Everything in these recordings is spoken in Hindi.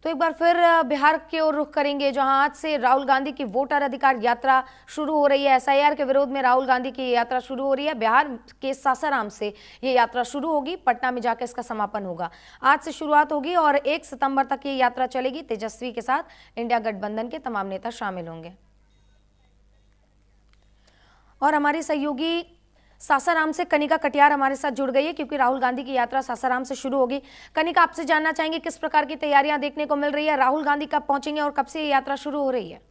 तो एक बार फिर बिहार की ओर रुख करेंगे, जहां आज से राहुल गांधी की वोटर अधिकार यात्रा शुरू हो रही है। एसआईआर के विरोध में राहुल गांधी की यात्रा शुरू हो रही है। बिहार के सासाराम से ये यात्रा शुरू होगी, पटना में जाकर इसका समापन होगा। आज से शुरुआत होगी और 1 सितंबर तक ये यात्रा चलेगी। तेजस्वी के साथ इंडिया गठबंधन के तमाम नेता शामिल होंगे। और हमारी सहयोगी सासाराम से कनिका कटियार हमारे साथ जुड़ गई है, क्योंकि राहुल गांधी की यात्रा सासाराम से शुरू होगी। कनिका, आपसे जानना चाहेंगे किस प्रकार की तैयारियां देखने को मिल रही है, राहुल गांधी कब पहुंचेंगे और कब से ये यात्रा शुरू हो रही है?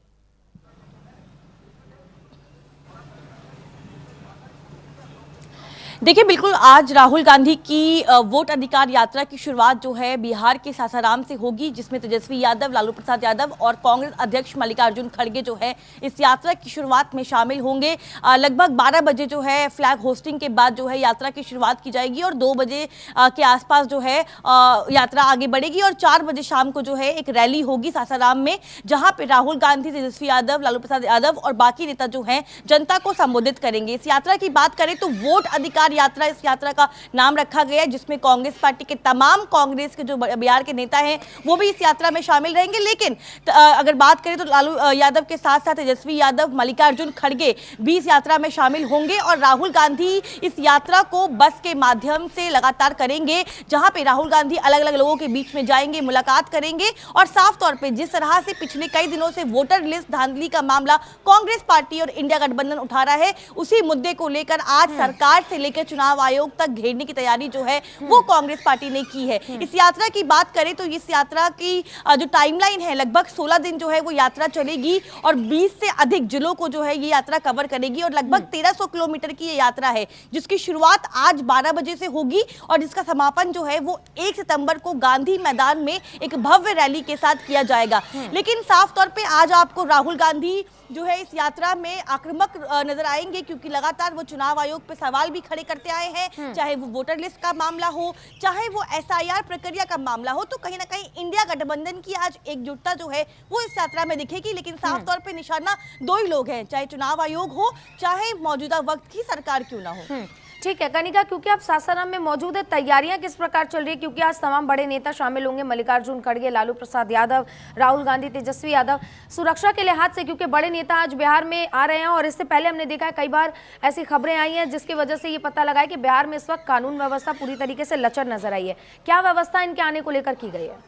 देखिए, बिल्कुल आज राहुल गांधी की वोट अधिकार यात्रा की शुरुआत जो है बिहार के सासाराम से होगी, जिसमें तेजस्वी यादव, लालू प्रसाद यादव और कांग्रेस अध्यक्ष मल्लिकार्जुन खड़गे जो है इस यात्रा की शुरुआत में शामिल होंगे। लगभग 12 बजे जो है फ्लैग होस्टिंग के बाद जो है यात्रा की शुरुआत की जाएगी और 2 बजे के आसपास जो है यात्रा आगे बढ़ेगी और 4 बजे शाम को जो है एक रैली होगी सासाराम में, जहां पे राहुल गांधी, तेजस्वी यादव, लालू प्रसाद यादव और बाकी नेता जो है जनता को संबोधित करेंगे। इस यात्रा की बात करें तो वोट अधिकार यात्रा इस यात्रा का नाम रखा गया है, जिसमें कांग्रेस पार्टी के तमाम कांग्रेस के जो बिहार के नेता हैं वो भी इस यात्रा में शामिल रहेंगे। लेकिन अगर बात करें तो लालू यादव के साथ साथ तेजस्वी यादव, मल्लिकार्जुन खड़गे भी इस यात्रा में शामिल होंगे और राहुल गांधी इस यात्रा को बस के माध्यम से लगातार करेंगे, जहां पे राहुल गांधी अलग अलग लोगों के बीच में जाएंगे, मुलाकात करेंगे और साफ तौर पर जिस तरह से पिछले कई दिनों से वोटर लिस्ट धांधली का मामला कांग्रेस पार्टी और इंडिया गठबंधन उठा रहा है, उसी मुद्दे को लेकर आज सरकार से लेकर चुनाव आयोग तक घेरने की तैयारी जो है वो कांग्रेस पार्टी ने की है। इस यात्रा की बात करें तो इस यात्रा की जो टाइमलाइन है, लगभग 16 दिन जो है वो यात्रा चलेगी और 20 से अधिक जिलों को जो है ये यात्रा कवर करेगी और लगभग 1300 किलोमीटर की ये यात्रा है, जिसकी शुरुआत आज 12 बजे से होगी और जिसका समापन जो है वो 1 सितंबर को गांधी मैदान में एक भव्य रैली के साथ किया जाएगा। लेकिन साफ तौर पे आज आपको राहुल गांधी जो है इस यात्रा में आक्रामक नजर आएंगे, क्योंकि लगातार वो चुनाव आयोग पे सवाल भी खड़े करते आए हैं, चाहे वो वोटर लिस्ट का मामला हो, चाहे वो एसआईआर प्रक्रिया का मामला हो। तो कहीं ना कहीं इंडिया गठबंधन की आज एकजुटता जो है वो इस यात्रा में दिखेगी। लेकिन साफ तौर पे निशाना 2 ही लोग हैं, चाहे चुनाव आयोग हो, चाहे मौजूदा वक्त की सरकार क्यों ना हो। ठीक है कनिका, क्योंकि आप सासाराम में मौजूद है, तैयारियां किस प्रकार चल रही है? क्योंकि आज तमाम बड़े नेता शामिल होंगे, मल्लिकार्जुन खड़गे, लालू प्रसाद यादव, राहुल गांधी, तेजस्वी यादव। सुरक्षा के लिहाज से, क्योंकि बड़े नेता आज बिहार में आ रहे हैं और इससे पहले हमने देखा है कई बार ऐसी खबरें आई हैं जिसकी वजह से ये पता लगा है कि बिहार में इस वक्त कानून व्यवस्था पूरी तरीके से लचर नजर आई है। क्या व्यवस्था इनके आने को लेकर की गई है?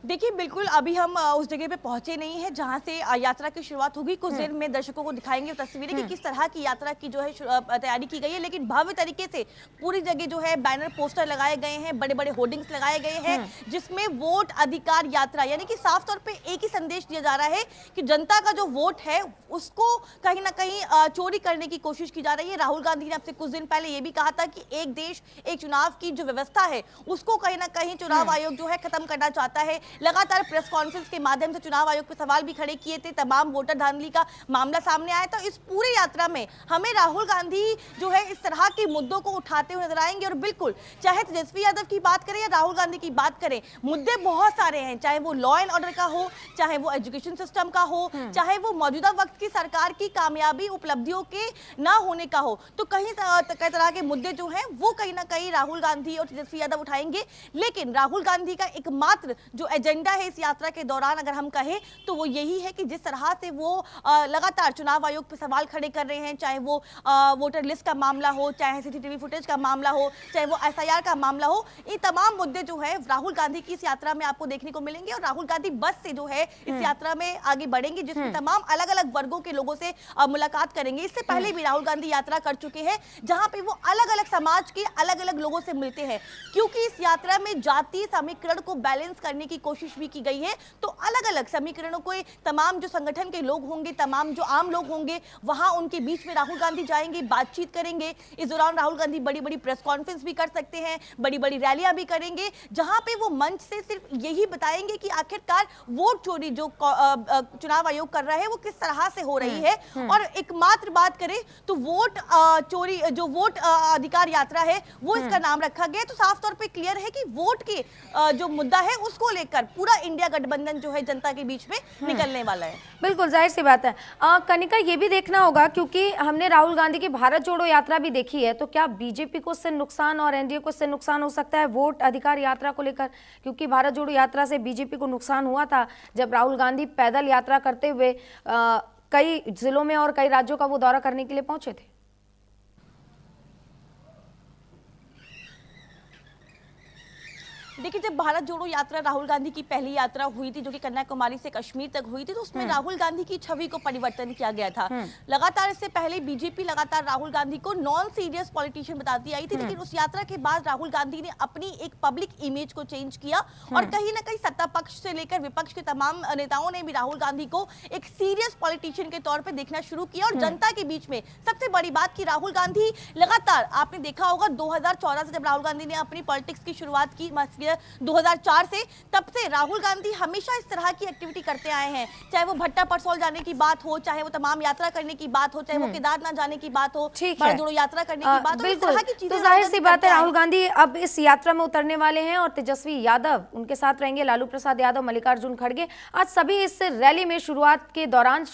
देखिए, बिल्कुल अभी हम उस जगह पे पहुंचे नहीं है जहां से यात्रा की शुरुआत होगी। कुछ देर में दर्शकों को दिखाएंगे तस्वीरें कि किस तरह की यात्रा की जो है तैयारी की गई है। लेकिन भव्य तरीके से पूरी जगह जो है बैनर, पोस्टर लगाए गए हैं, बड़े बड़े होर्डिंग्स लगाए गए हैं, जिसमें वोट अधिकार यात्रा यानी कि साफ तौर पे एक ही संदेश दिया जा रहा है कि जनता का जो वोट है उसको कहीं ना कहीं चोरी करने की कोशिश की जा रही है। राहुल गांधी ने आपसे कुछ दिन पहले ये भी कहा था कि एक देश एक चुनाव की जो व्यवस्था है उसको कहीं ना कहीं चुनाव आयोग जो है खत्म करना चाहता है। लगातार प्रेस कॉन्फ्रेंस के माध्यम से चुनाव आयोग पे सवाल भी खड़े किए थे, तमाम वोटर धांधली का मामला सामने आया था। इस पूरे यात्रा में हमें राहुल गांधी जो है इस तरह के मुद्दों को उठाते हुए नजर आएंगे और बिल्कुल चाहे तेजस्वी यादव की बात करें या राहुल गांधी की बात करें, मुद्दे बहुत सारे हैं, चाहे वो लॉ एंड ऑर्डर का हो, चाहे वो एजुकेशन सिस्टम का हो, चाहे वो मौजूदा वक्त की सरकार की कामयाबी उपलब्धियों के ना होने का हो। तो कई तरह के मुद्दे जो हैं वो कहीं ना कहीं राहुल गांधी और तेजस्वी यादव उठाएंगे। लेकिन राहुल गांधी का एकमात्र जो एजेंडा है इस यात्रा के दौरान अगर हम कहें तो वो यही है कि जिस तरह से वो लगातार चुनाव आयोग पे सवाल खड़े कर रहे हैं, चाहे वो वोटर लिस्ट का मामला हो, चाहे सीसीटीवी फुटेज का मामला हो, चाहे वो एसआईआर का मामला हो, ये तमाम मुद्दे जो है राहुल गांधी की इस यात्रा में आपको देखने को मिलेंगे। और राहुल गांधी बस से जो है इस यात्रा में आगे बढ़ेंगे, जिसमें तमाम अलग अलग वर्गों के लोगों से मुलाकात करेंगे। इससे पहले भी राहुल गांधी यात्रा कर चुके हैं, जहां पे वो अलग अलग समाज के अलग अलग लोगों से मिलते हैं, क्योंकि इस यात्रा में जातीय समीकरण को बैलेंस करने की कोशिश भी की गई है। तो अलग अलग समीकरणों को तमाम जो संगठन के लोग होंगे, तमाम जो आम लोग होंगे, वहां उनके बीच में राहुल गांधी जाएंगे, बातचीत करेंगे। इस दौरान राहुल गांधी बड़ी बड़ी प्रेस कॉन्फ्रेंस भी कर सकते हैं, बड़ी बड़ी रैलियां भी करेंगे, जहां पे वो मंच से सिर्फ यही बताएंगे कि आखिरकार वोट चोरी जो चुनाव आयोग कर रहा है वो किस तरह से हो रही है। और एकमात्र बात करें तो वोट चोरी, जो वोट अधिकार यात्रा है वो इसका नाम रखा गया। तो साफ तौर पे क्लियर है कि वोट के जो मुद्दा है उसको लेकर मिलकर पूरा इंडिया गठबंधन जो है जनता के बीच में निकलने वाला है। बिल्कुल जाहिर सी बात है। कनिका, ये भी देखना होगा क्योंकि हमने राहुल गांधी की भारत जोड़ो यात्रा भी देखी है, तो क्या बीजेपी को इससे नुकसान और एनडीए को इससे नुकसान हो सकता है वोट अधिकार यात्रा को लेकर? क्योंकि भारत जोड़ो यात्रा से बीजेपी को नुकसान हुआ था जब राहुल गांधी पैदल यात्रा करते हुए कई जिलों में और कई राज्यों का वो दौरा करने के लिए पहुंचे थे। देखिए, जब भारत जोड़ो यात्रा राहुल गांधी की पहली यात्रा हुई थी जो कि कन्याकुमारी से कश्मीर तक हुई थी, तो उसमें राहुल गांधी की छवि को परिवर्तन किया गया था। लगातार इससे पहले बीजेपी लगातार राहुल गांधी को नॉन सीरियस पॉलिटिशियन बताती आई थी, लेकिन उस यात्रा के बाद राहुल गांधी ने अपनी एक पब्लिक इमेज को चेंज किया और कहीं ना कहीं सत्ता पक्ष से लेकर विपक्ष के तमाम नेताओं ने भी राहुल गांधी को एक सीरियस पॉलिटिशियन के तौर पर देखना शुरू किया। और जनता के बीच में सबसे बड़ी बात कि राहुल गांधी लगातार, आपने देखा होगा 2014 से जब राहुल गांधी ने अपनी पॉलिटिक्स की शुरुआत की 2004 से, तब से राहुल गांधी हमेशा इस तरह की एक्टिविटी करते आए हैं। चाहे वो भट्टा परसौल जाने की बात हो, चाहे वो तमाम यात्रा करने की बात हो, चाहे वो केदारनाथ जाने की बात हो, भारत जोड़ो यात्रा करने की बात हो, इस तरह की चीजें तो जाहिर सी बात है राहुल गांधी अब इस यात्रा में उतरने वाले हैं और तेजस्वी यादव उनके साथ रहेंगे, लालू प्रसाद यादव, मल्लिकार्जुन खड़गे। आज सभी इस रैली में शुरुआत के दौरान